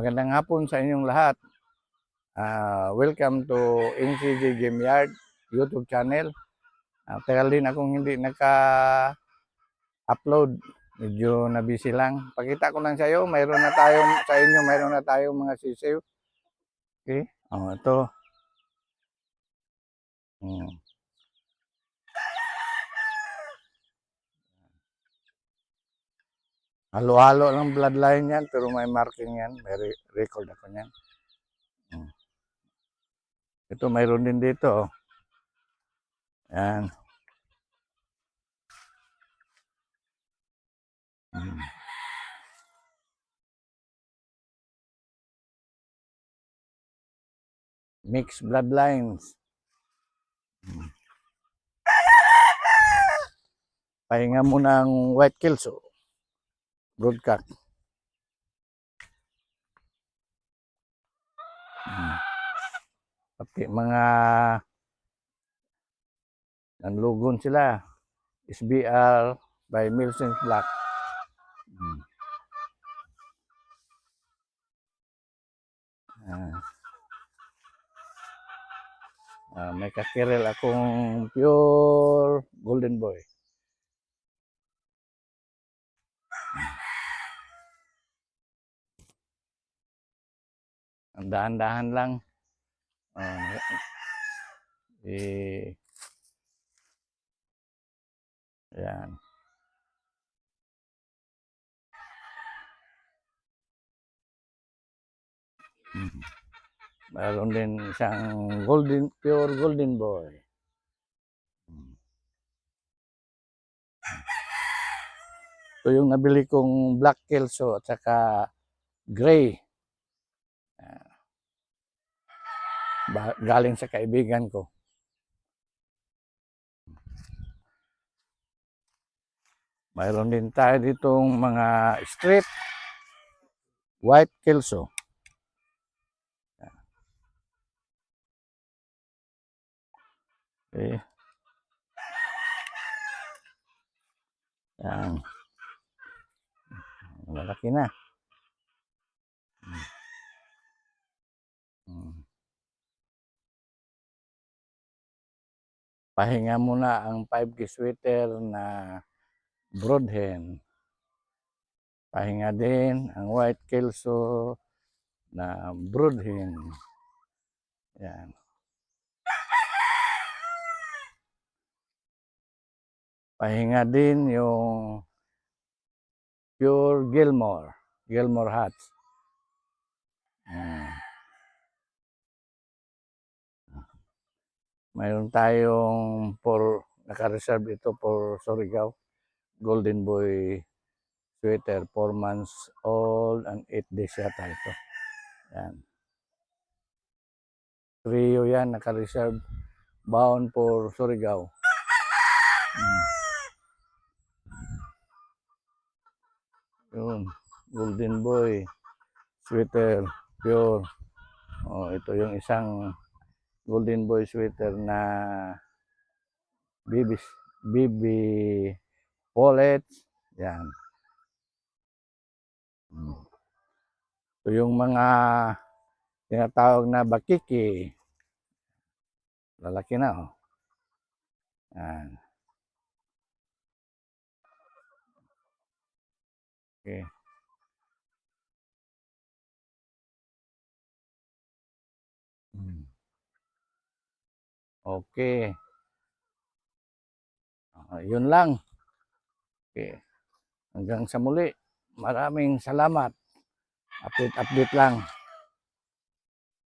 Magandang hapon sa inyong lahat. Welcome to NCG Game Yard YouTube channel. Tagal din akong hindi naka-upload. Medyo na-busy lang. Pakita ko lang sa iyo, mayroon na tayong mga sisiw. Okay? Ito. Halo-halo lang bloodline yan, pero may marking yan. May record ako yan. Ito, mayroon din dito. Yan. Mixed bloodlines. Pahinga mo ng white kelso. Broadcock. Pati mga nanlugon sila. SBR by Milson Black. May kakirel akong pure golden boy. Ang dahan-dahan lang. Yan. Mayroon din isang pure golden boy. Ito yung nabili kong black kelso at saka gray. Galing sa kaibigan ko. Mayroon din tayo ditong mga straight white kelso. Okay. Yan. Malaki na. Pahinga muna ang 5K sweater na broadhen. Pahinga din ang white kelso na broadhen. Yan. Pahinga din yung pure Gilmore hats. Mayroon tayong naka-reserve ito for Surigao. Golden Boy sweater, 4 months old and 8 days yata ito. Yan. Trio yan, naka-reserve. Bound for Surigao. Yun, Golden Boy sweater, pure. Ito yung isang Golden Boy sweater na BB Pollets. Yan. Ito yung mga tinatawag na bakiki. Lalaki na, oh. Yan. Okay. Okay. Yun lang. Okay. Hanggang sa muli. Maraming salamat. Update lang.